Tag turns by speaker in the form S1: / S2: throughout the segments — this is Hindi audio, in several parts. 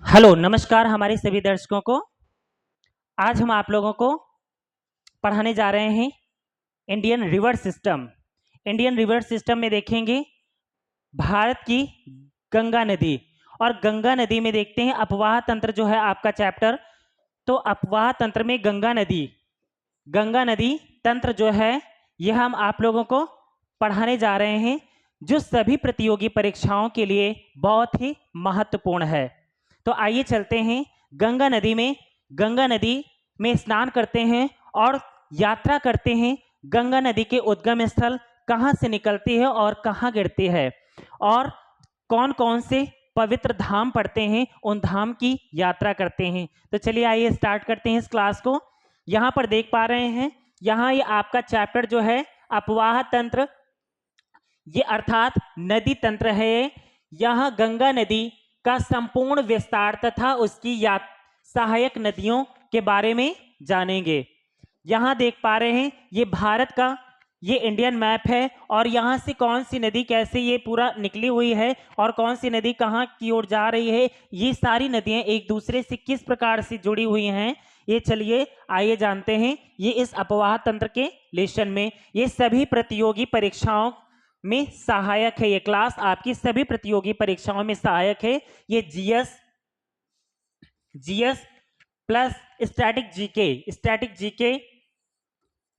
S1: हेलो नमस्कार हमारे सभी दर्शकों को। आज हम आप लोगों को पढ़ाने जा रहे हैं Indian river system. Indian river system में देखेंगे भारत की गंगा नदी, और गंगा नदी में देखते हैं अपवाह तंत्र जो है आपका चैप्टर। तो अपवाह तंत्र में गंगा नदी तंत्र जो है यह हम आप लोगों को पढ़ाने जा रहे हैं, जो सभी प्रतियोगी परीक्षाओं के लिए बहुत ही महत्वपूर्ण है। तो आइए चलते हैं गंगा नदी में स्नान करते हैं और यात्रा करते हैं। गंगा नदी के उद्गम स्थल कहाँ से निकलती है और कहाँ गिरती है, और कौन कौन से पवित्र धाम पड़ते हैं, उन धाम की यात्रा करते हैं। तो चलिए आइए स्टार्ट करते हैं इस क्लास को। यहाँ पर देख पा रहे हैं, यहाँ ये आपका चैप्टर जो है अपवाह तंत्र, ये अर्थात नदी तंत्र है। यह गंगा नदी का संपूर्ण विस्तार तथा उसकी सहायक नदियों के बारे में जानेंगे। यहाँ देख पा रहे हैं ये भारत का ये इंडियन मैप है, और यहाँ से कौन सी नदी कैसे ये पूरा निकली हुई है और कौन सी नदी कहाँ की ओर जा रही है, ये सारी नदियाँ एक दूसरे से किस प्रकार से जुड़ी हुई हैं, ये चलिए आइए जानते हैं। ये इस अपवाह तंत्र के लेसन में ये सभी प्रतियोगी परीक्षाओं में सहायक है। ये क्लास आपकी सभी प्रतियोगी परीक्षाओं में सहायक है। ये जीएस प्लस स्टैटिक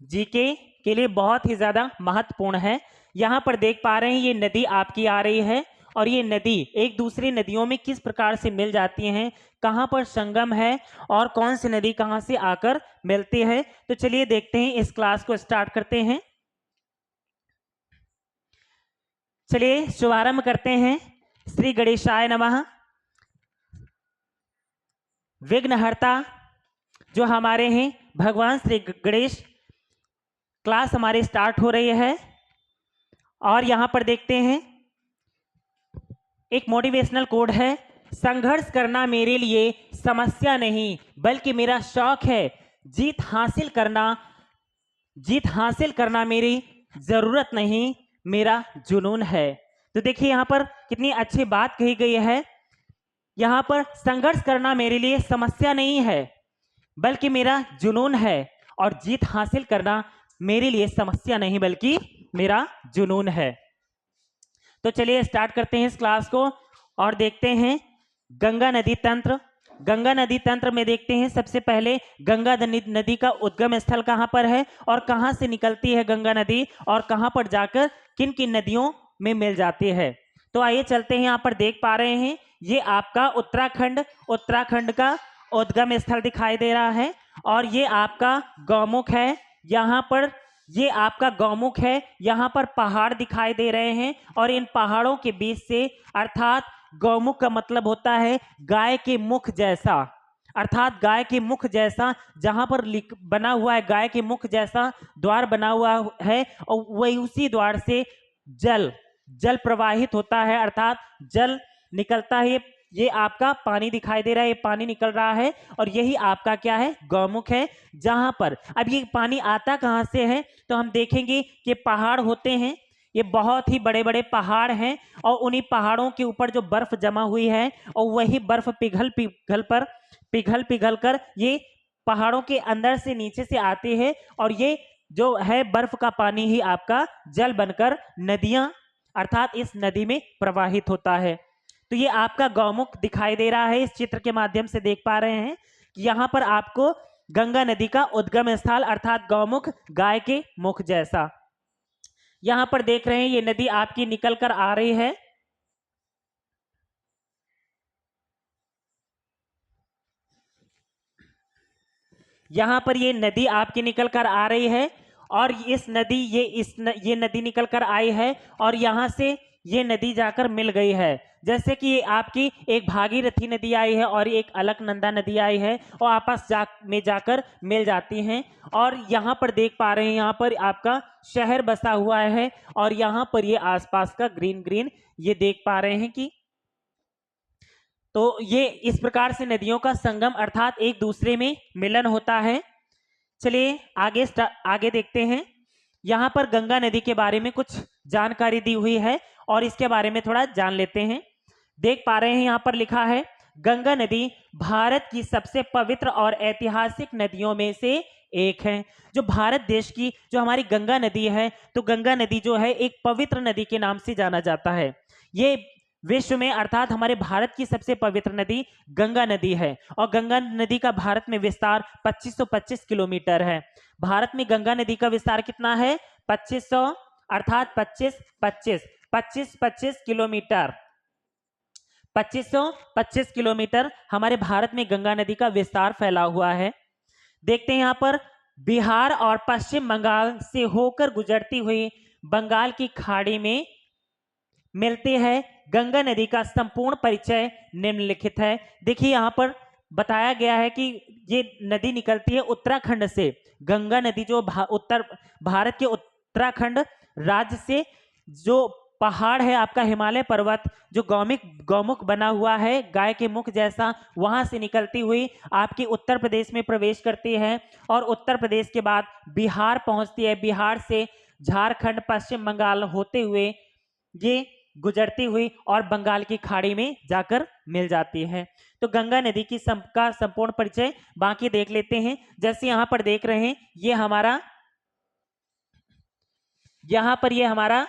S1: जीके के लिए बहुत ही ज्यादा महत्वपूर्ण है। यहां पर देख पा रहे हैं ये नदी आपकी आ रही है, और ये नदी एक दूसरी नदियों में किस प्रकार से मिल जाती हैं, कहां पर संगम है और कौन सी नदी कहां से आकर मिलती है। तो चलिए देखते हैं, इस क्लास को स्टार्ट करते हैं। चलिए शुभारंभ करते हैं। श्री गणेशाय नमः। विघ्नहर्ता जो हमारे हैं भगवान श्री गणेश, क्लास हमारी स्टार्ट हो रही है। और यहां पर देखते हैं एक मोटिवेशनल कोड है, संघर्ष करना मेरे लिए समस्या नहीं बल्कि मेरा शौक है, जीत हासिल करना मेरी जरूरत नहीं, मेरा जुनून है। तो देखिए यहां पर कितनी अच्छी बात कही गई है। यहां पर संघर्ष करना मेरे लिए समस्या नहीं है बल्कि मेरा जुनून है, और जीत हासिल करना मेरे लिए समस्या नहीं बल्कि मेरा जुनून है। तो चलिए स्टार्ट करते हैं इस क्लास को और देखते हैं गंगा नदी तंत्र। गंगा नदी तंत्र में देखते हैं सबसे पहले गंगा नदी का उद्गम स्थल कहां पर है और कहां से निकलती है गंगा नदी, और कहां पर जाकर किन किन नदियों में मिल जाती है। तो आइए चलते हैं, यहां पर देख पा रहे हैं ये आपका उत्तराखंड का उद्गम स्थल दिखाई दे रहा है, और ये आपका गौमुख है। यहाँ पर ये आपका गौमुख है, यहाँ पर पहाड़ दिखाई दे रहे हैं, और इन पहाड़ों के बीच से, अर्थात गौमुख का मतलब होता है गाय के मुख जैसा, अर्थात गाय के मुख जैसा, जहां पर बना हुआ है गाय के मुख जैसा द्वार बना हुआ है, और वही उसी द्वार से जल प्रवाहित होता है, अर्थात जल निकलता है। ये आपका पानी दिखाई दे रहा है, ये पानी निकल रहा है, और यही आपका क्या है, गौमुख है। जहां पर अब ये पानी आता कहां से है, तो हम देखेंगे कि पहाड़ होते हैं, ये बहुत ही बड़े बड़े पहाड़ हैं, और उन्हीं पहाड़ों के ऊपर जो बर्फ जमा हुई है, और वही बर्फ पिघल कर ये पहाड़ों के अंदर से नीचे से आती है, और ये जो है बर्फ का पानी ही आपका जल बनकर नदियां, अर्थात इस नदी में प्रवाहित होता है। तो ये आपका गौमुख दिखाई दे रहा है, इस चित्र के माध्यम से देख पा रहे हैं कि यहाँ पर आपको गंगा नदी का उद्गम स्थल अर्थात गौमुख, गाय के मुख जैसा। यहां पर देख रहे हैं ये नदी आपकी निकल कर आ रही है, यहां पर ये नदी आपकी निकल कर आ रही है, और ये नदी निकल कर आई है, और यहां से ये नदी जाकर मिल गई है। जैसे कि आपकी एक भागीरथी नदी आई है और एक अलकनंदा नदी आई है, और आपस में जाकर मिल जाती हैं। और यहाँ पर देख पा रहे हैं यहाँ पर आपका शहर बसा हुआ है, और यहाँ पर ये आसपास का ग्रीन ये देख पा रहे हैं कि, तो ये इस प्रकार से नदियों का संगम अर्थात एक दूसरे में मिलन होता है। चलिए आगे देखते हैं। यहाँ पर गंगा नदी के बारे में कुछ जानकारी दी हुई है, और इसके बारे में थोड़ा जान लेते हैं। देख पा रहे हैं यहाँ पर लिखा है, गंगा नदी भारत की सबसे पवित्र और ऐतिहासिक नदियों में से एक है। जो भारत देश की जो हमारी गंगा नदी है, तो गंगा नदी जो है एक पवित्र नदी के नाम से जाना जाता है। ये विश्व में अर्थात हमारे भारत की सबसे पवित्र नदी गंगा नदी है और गंगा नदी का भारत में विस्तार 2525 किलोमीटर है। भारत में गंगा नदी का विस्तार कितना है? 2500 अर्थात 25 किलोमीटर। 2525 किलोमीटर हमारे भारत में गंगा नदी का विस्तार फैला हुआ है। देखते हैं यहाँ पर बिहार और पश्चिम बंगाल से होकर गुजरती हुई बंगाल की खाड़ी में मिलते हैं। गंगा नदी का संपूर्ण परिचय निम्नलिखित है। देखिए यहाँ पर बताया गया है कि ये नदी निकलती है उत्तराखंड से। गंगा नदी जो उत्तर भारत के उत्तराखंड राज्य से जो पहाड़ है आपका हिमालय पर्वत जो गौमुख बना हुआ है गाय के मुख जैसा, वहां से निकलती हुई आपकी उत्तर प्रदेश में प्रवेश करती है और उत्तर प्रदेश के बाद बिहार पहुंचती है। बिहार से झारखंड पश्चिम बंगाल होते हुए ये गुजरती हुई और बंगाल की खाड़ी में जाकर मिल जाती है। तो गंगा नदी की का संपूर्ण परिचय बाकी देख लेते हैं। जैसे यहाँ पर देख रहे हैं ये हमारा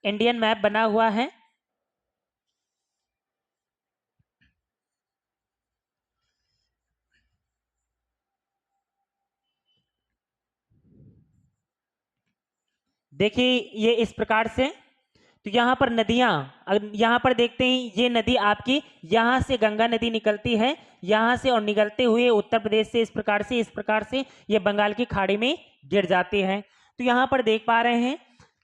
S1: इंडियन मैप बना हुआ है। देखिए ये इस प्रकार से, तो यहाँ पर नदियां, यहाँ पर देखते हैं ये नदी आपकी यहाँ से गंगा नदी निकलती है यहाँ से और निकलते हुए उत्तर प्रदेश से इस प्रकार से ये बंगाल की खाड़ी में गिर जाती है। तो यहाँ पर देख पा रहे हैं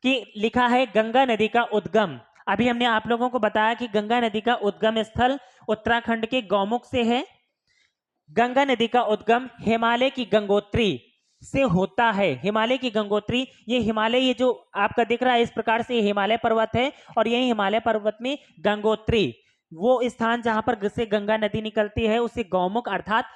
S1: कि लिखा है गंगा नदी का उद्गम। अभी हमने आप लोगों को बताया कि गंगा नदी का उद्गम स्थल उत्तराखंड के गौमुख से है। गंगा नदी का उद्गम हिमालय की गंगोत्री से होता है। हिमालय की गंगोत्री, ये हिमालय ये जो आपका दिख रहा है इस प्रकार से हिमालय पर्वत है और यही हिमालय पर्वत में गंगोत्री वो स्थान जहां पर से गंगा नदी निकलती है उसे गौमुख अर्थात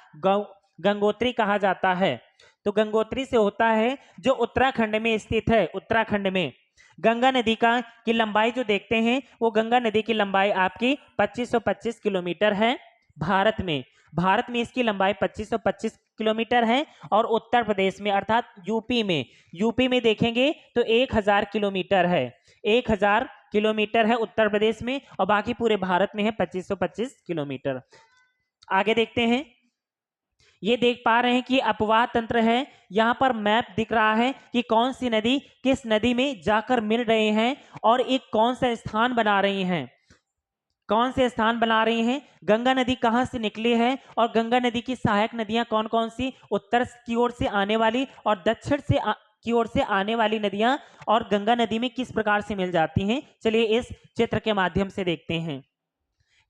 S1: गंगोत्री कहा जाता है। तो गंगोत्री से होता है जो उत्तराखंड में स्थित है। उत्तराखंड में गंगा नदी की लंबाई जो देखते हैं वो गंगा नदी की लंबाई आपकी 2525 किलोमीटर है। भारत में इसकी लंबाई 2525 किलोमीटर है और उत्तर प्रदेश में अर्थात यूपी में देखेंगे तो 1000 किलोमीटर है। 1000 किलोमीटर है उत्तर प्रदेश में और बाकी पूरे भारत में है 2525 किलोमीटर। आगे देखते हैं, ये देख पा रहे हैं कि अपवाह तंत्र है। यहाँ पर मैप दिख रहा है कि कौन सी नदी किस नदी में जाकर मिल रहे हैं और एक कौन सा स्थान बना रही हैं। कौन से स्थान बना रही हैं, गंगा नदी कहां से निकली है और गंगा नदी की सहायक नदियां कौन कौन सी, उत्तर की ओर से आने वाली और दक्षिण की ओर से आने वाली नदियां और गंगा नदी में किस प्रकार से मिल जाती हैं। चलिए इस चित्र के माध्यम से देखते हैं।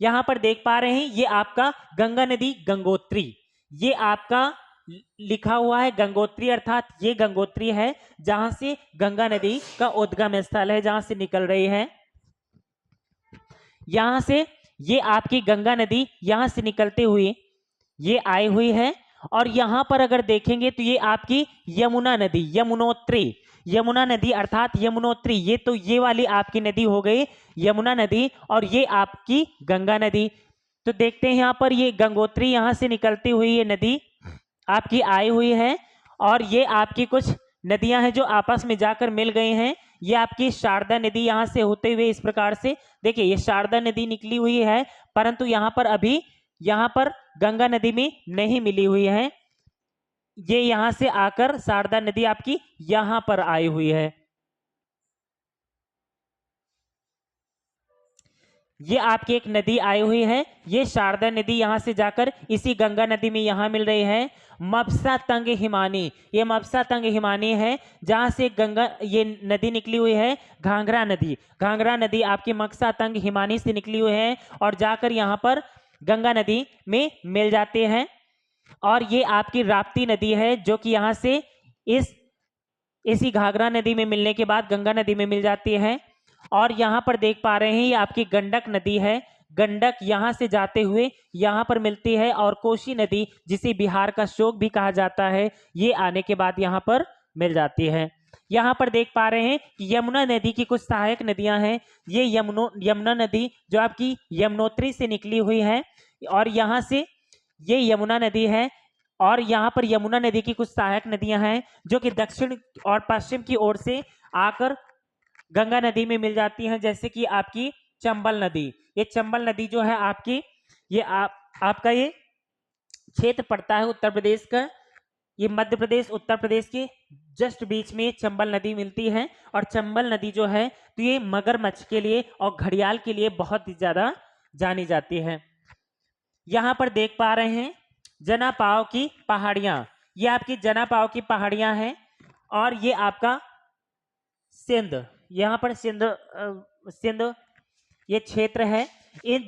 S1: यहां पर देख पा रहे हैं ये आपका गंगा नदी गंगोत्री, ये आपका लिखा हुआ है गंगोत्री अर्थात ये गंगोत्री है जहां से गंगा नदी का उद्गम स्थल है, जहां से निकल रही है। यहां से ये आपकी गंगा नदी यहां से निकलते हुए ये आई हुई है और यहां पर अगर देखेंगे तो ये आपकी यमुना नदी यमुना नदी अर्थात यमुनोत्री, ये तो ये वाली आपकी नदी हो गई यमुना नदी और ये आपकी गंगा नदी। तो देखते हैं यहाँ पर ये गंगोत्री यहां से निकलती हुई ये नदी आपकी आई हुई है और ये आपकी कुछ नदियां हैं जो आपस में जाकर मिल गई हैं। ये आपकी शारदा नदी यहां से होते हुए इस प्रकार से देखिए ये शारदा नदी निकली हुई है, परंतु यहां पर गंगा नदी में नहीं मिली हुई है। ये यहां से आकर शारदा नदी आपकी यहां पर आई हुई है। ये आपकी एक नदी आई हुई है, ये शारदा नदी यहां से जाकर इसी गंगा नदी में यहां मिल रही है। मबसा तंग हिमानी, ये मबसा तंग हिमानी है जहां से गंगा ये नदी निकली हुई है। घाघरा नदी आपकी मबसा तंग हिमानी से निकली हुई है और जाकर यहां पर गंगा नदी में मिल जाते हैं। और ये आपकी राप्ती नदी है जो कि यहां से इसी घाघरा नदी में मिलने के बाद गंगा नदी में मिल जाती है। और यहाँ पर देख पा रहे हैं ये आपकी गंडक नदी है, गंडक यहाँ से जाते हुए यहाँ पर मिलती है और कोसी नदी जिसे बिहार का शोक भी कहा जाता है ये आने के बाद यहाँ पर मिल जाती है। यहाँ पर देख पा रहे हैं कि यमुना नदी की कुछ सहायक नदियां हैं। ये यमुना नदी जो आपकी यमुनोत्री से निकली हुई है, और यहाँ से ये यमुना नदी है, और यहाँ पर यमुना नदी की कुछ सहायक नदियां हैं जो कि दक्षिण और पश्चिम की ओर से आकर गंगा नदी में मिल जाती हैं, जैसे कि आपकी चंबल नदी। ये चंबल नदी जो है आपकी, ये आपका ये क्षेत्र पड़ता है उत्तर प्रदेश का, ये मध्य प्रदेश उत्तर प्रदेश के जस्ट बीच में चंबल नदी मिलती है। और चंबल नदी जो है तो ये मगरमच्छ के लिए और घड़ियाल के लिए बहुत ही ज्यादा जानी जाती है। यहाँ पर देख पा रहे हैं जनापाव की पहाड़ियां, ये आपकी जनापाव की पहाड़ियां हैं, और ये आपका सिंध, यहाँ पर सिंध ये क्षेत्र है। इन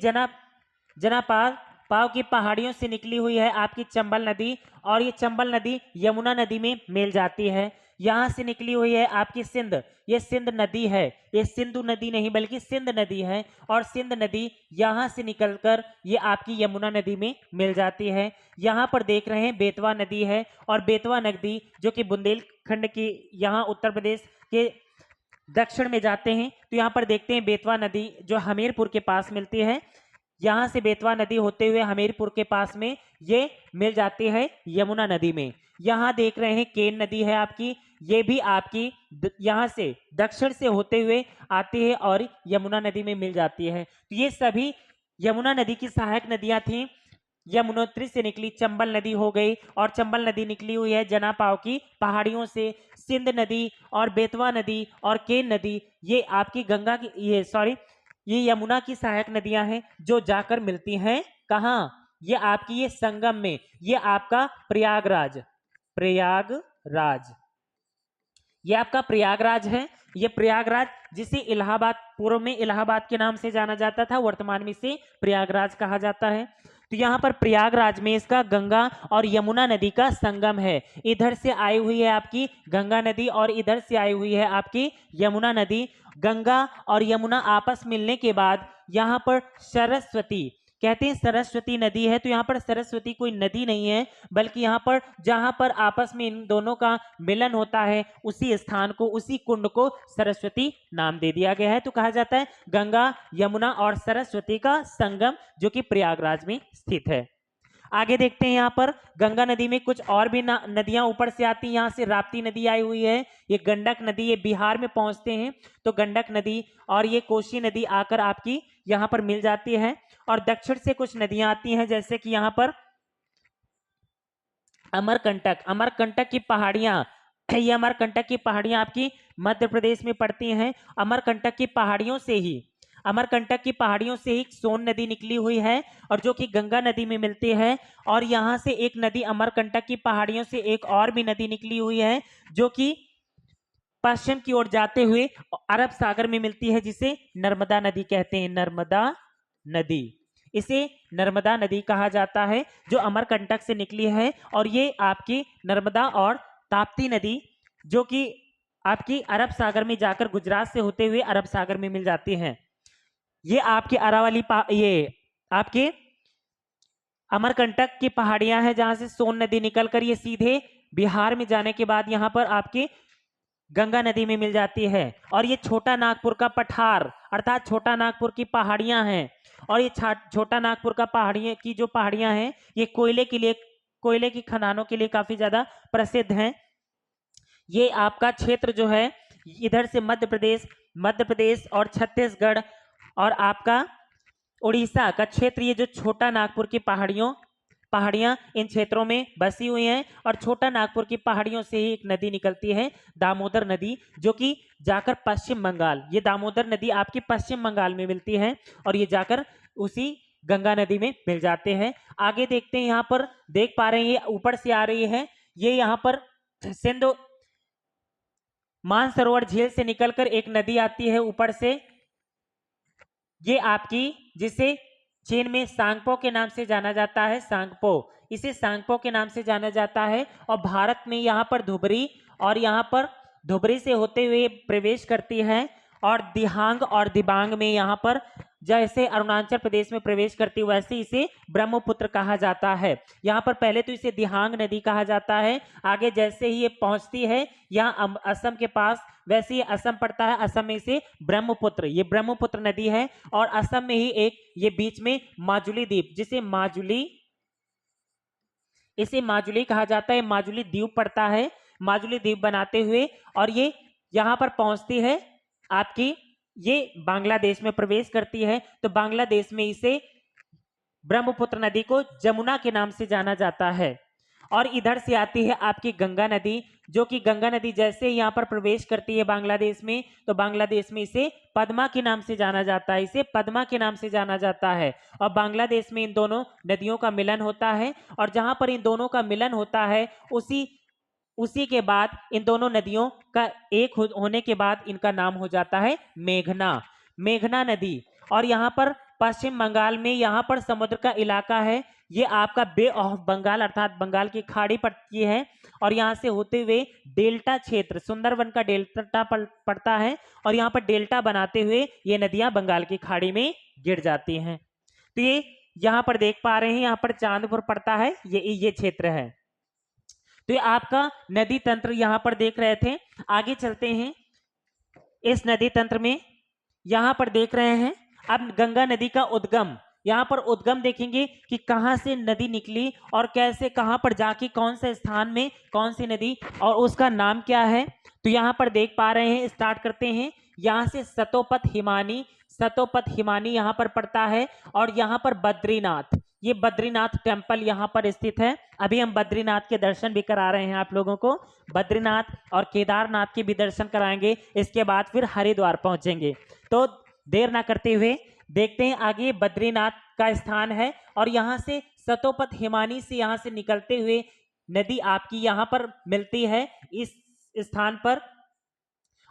S1: जनापाव की पहाड़ियों से निकली हुई है आपकी चंबल नदी, और ये चंबल नदी यमुना नदी में मिल जाती है। यहाँ से निकली हुई है आपकी सिंध, ये सिंध नदी है, ये सिंधु नदी नहीं बल्कि सिंध नदी है। और सिंध नदी यहाँ से निकलकर ये आपकी यमुना नदी में मिल जाती है। यहाँ पर देख रहे हैं बेतवा नदी है, और बेतवा नदी जो कि बुंदेलखंड की यहाँ उत्तर प्रदेश के दक्षिण में जाते हैं। तो यहाँ पर देखते हैं बेतवा नदी जो हमीरपुर के पास मिलती है, यहाँ से बेतवा नदी होते हुए हमीरपुर के पास में ये मिल जाती है यमुना नदी में। यहाँ देख रहे हैं केन नदी है आपकी, ये भी आपकी यहाँ से दक्षिण से होते हुए आती है और यमुना नदी में मिल जाती है। तो ये सभी यमुना नदी की सहायक नदियां थी। यमुनोत्री से निकली चंबल नदी हो गई, और चंबल नदी निकली हुई है जनापाव की पहाड़ियों से। सिंध नदी और बेतवा नदी और केन नदी ये आपकी गंगा की ये यमुना की सहायक नदियां हैं जो जाकर मिलती हैं कहाँ, ये आपकी ये संगम में, ये आपका प्रयागराज, ये आपका प्रयागराज है। ये प्रयागराज जिसे इलाहाबाद, पूर्व में इलाहाबाद के नाम से जाना जाता था, वर्तमान में इसे प्रयागराज कहा जाता है। तो यहाँ पर प्रयागराज में इसका गंगा और यमुना नदी का संगम है। इधर से आई हुई है आपकी गंगा नदी और इधर से आई हुई है आपकी यमुना नदी। गंगा और यमुना आपस मिलने के बाद यहाँ पर सरस्वती, कहते हैं सरस्वती नदी है। तो यहाँ पर सरस्वती कोई नदी नहीं है, बल्कि यहाँ पर जहाँ पर आपस में इन दोनों का मिलन होता है उसी स्थान को, उसी कुंड को सरस्वती नाम दे दिया गया है। तो कहा जाता है गंगा यमुना और सरस्वती का संगम जो कि प्रयागराज में स्थित है। आगे देखते हैं, यहाँ पर गंगा नदी में कुछ और भी नदियां ऊपर से आती हैं। यहाँ से राप्ती नदी आई हुई है, ये गंडक नदी, ये बिहार में पहुंचते हैं तो गंडक नदी, और ये कोसी नदी आकर आपकी यहाँ पर मिल जाती है। और दक्षिण से कुछ नदियां आती हैं, जैसे कि यहाँ पर अमरकंटक की पहाड़ियां, ये अमरकंटक की पहाड़ियां आपकी मध्य प्रदेश में पड़ती हैं। अमरकंटक की पहाड़ियों से ही सोन नदी निकली हुई है, और जो कि गंगा नदी में मिलती है। और यहाँ से एक नदी अमरकंटक की पहाड़ियों से एक और भी नदी निकली हुई है जो कि पश्चिम की ओर जाते हुए अरब सागर में मिलती है, जिसे नर्मदा नदी कहते हैं। नर्मदा नदी, इसे नर्मदा नदी कहा जाता है जो अमरकंटक से निकली है। और ये आपकी नर्मदा और ताप्ती नदी जो कि आपकी अरब सागर में जाकर गुजरात से होते हुए अरब सागर में मिल जाती हैं। ये आपके अरावली ये आपके अमरकंटक की पहाड़ियां हैं जहां से सोन नदी निकलकर ये सीधे बिहार में जाने के बाद यहाँ पर आपके गंगा नदी में मिल जाती है। और ये छोटा नागपुर का पठार अर्थात छोटा नागपुर की पहाड़ियां हैं। और ये छोटा नागपुर का पहाड़ियां हैं ये कोयले की खदानों के लिए काफी ज्यादा प्रसिद्ध हैं। ये आपका क्षेत्र जो है इधर से मध्य प्रदेश और छत्तीसगढ़ और आपका उड़ीसा का क्षेत्र, ये जो छोटा नागपुर की पहाड़ियां इन क्षेत्रों में बसी हुई हैं। और छोटा नागपुर की पहाड़ियों से ही एक नदी निकलती है दामोदर नदी, जो कि जाकर पश्चिम बंगाल, ये दामोदर नदी आपकी पश्चिम बंगाल में मिलती है और ये जाकर उसी गंगा नदी में मिल जाते हैं। आगे देखते हैं, यहाँ पर देख पा रहे हैं ये ऊपर से आ रही है, ये यहाँ पर सिंधु मानसरोवर झील से निकलकर एक नदी आती है ऊपर से, ये आपकी जिसे चीन में सांगपो के नाम से जाना जाता है, इसे सांगपो के नाम से जाना जाता है। और भारत में यहाँ पर धुबरी, और यहाँ पर धुबरी से होते हुए प्रवेश करती है और दिहांग और दिबांग में यहाँ पर जैसे अरुणाचल प्रदेश में प्रवेश करती है वैसे इसे ब्रह्मपुत्र कहा जाता है। यहाँ पर पहले तो इसे दिहांग नदी कहा जाता है। आगे जैसे ही ये पहुंचती है यहाँ असम के पास, वैसे ही असम पड़ता है, असम में इसे ब्रह्मपुत्र, ये ब्रह्मपुत्र नदी है। और असम में ही एक ये बीच में माजुली द्वीप, इसे माजुली कहा जाता है, माजुली द्वीप पड़ता है, माजुली द्वीप बनाते हुए और ये यहाँ पर पहुंचती है आपकी, ये बांग्लादेश में प्रवेश करती है। तो बांग्लादेश में इसे ब्रह्मपुत्र नदी को जमुना के नाम से जाना जाता है। और इधर से आती है आपकी गंगा नदी, जो कि गंगा नदी जैसे यहाँ पर प्रवेश करती है बांग्लादेश में, तो बांग्लादेश में इसे पद्मा के नाम से जाना जाता है, इसे पद्मा के नाम से जाना जाता है। और बांग्लादेश में इन दोनों नदियों का मिलन होता है, और जहां पर इन दोनों का मिलन होता है उसी के बाद इन दोनों नदियों का एक होने के बाद इनका नाम हो जाता है मेघना नदी। और यहाँ पर पश्चिम बंगाल में यहाँ पर समुद्र का इलाका है, ये आपका बे ऑफ बंगाल अर्थात बंगाल की खाड़ी पड़ती है। और यहाँ से होते हुए डेल्टा क्षेत्र, सुंदरवन का डेल्टा पड़ता है, और यहाँ पर डेल्टा बनाते हुए ये नदियां बंगाल की खाड़ी में गिर जाती हैं। तो ये यहाँ पर देख पा रहे हैं, यहाँ पर चांदपुर पड़ता है, ये क्षेत्र है। तो ये आपका नदी तंत्र यहाँ पर देख रहे थे। आगे चलते हैं, इस नदी तंत्र में यहाँ पर देख रहे हैं अब गंगा नदी का उद्गम। यहाँ पर उद्गम देखेंगे कि कहाँ से नदी निकली और कैसे, कहाँ पर जाके कौन से स्थान में कौन सी नदी और उसका नाम क्या है। तो यहाँ पर देख पा रहे हैं, स्टार्ट करते हैं यहाँ से। सतोपथ हिमानी यहाँ पर पड़ता है, और यहाँ पर बद्रीनाथ, ये बद्रीनाथ टेम्पल यहाँ पर स्थित है। अभी हम बद्रीनाथ के दर्शन भी करा रहे हैं आप लोगों को, बद्रीनाथ और केदारनाथ के भी दर्शन कराएंगे, इसके बाद फिर हरिद्वार पहुंचेंगे। तो देर ना करते हुए देखते हैं आगे, बद्रीनाथ का स्थान है, और यहाँ से सतोपथ हिमानी से यहाँ से निकलते हुए नदी आपकी यहाँ पर मिलती है इस स्थान पर।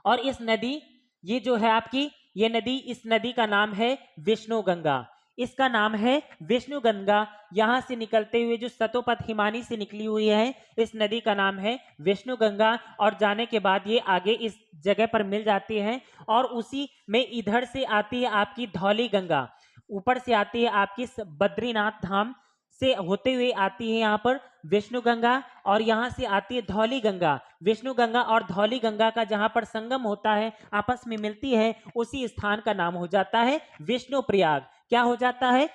S1: और इस नदी, ये जो है आपकी ये नदी, इस नदी का नाम है विष्णु गंगा, इसका नाम है विष्णु गंगा। यहाँ से निकलते हुए जो सतोपथ हिमानी से निकली हुई है, इस नदी का नाम है विष्णु गंगा। और जाने के बाद ये आगे इस जगह पर मिल जाती है, और उसी में इधर से आती है आपकी धौली गंगा, ऊपर से आती है आपकी बद्रीनाथ धाम से होते हुए आती है यहाँ पर विष्णु गंगा, और यहाँ से आती है धौली गंगा। विष्णु गंगा और धौली गंगा का जहाँ पर संगम होता है, आपस में मिलती है, उसी स्थान का नाम हो जाता है विष्णु प्रयाग। क्या हो जाता है?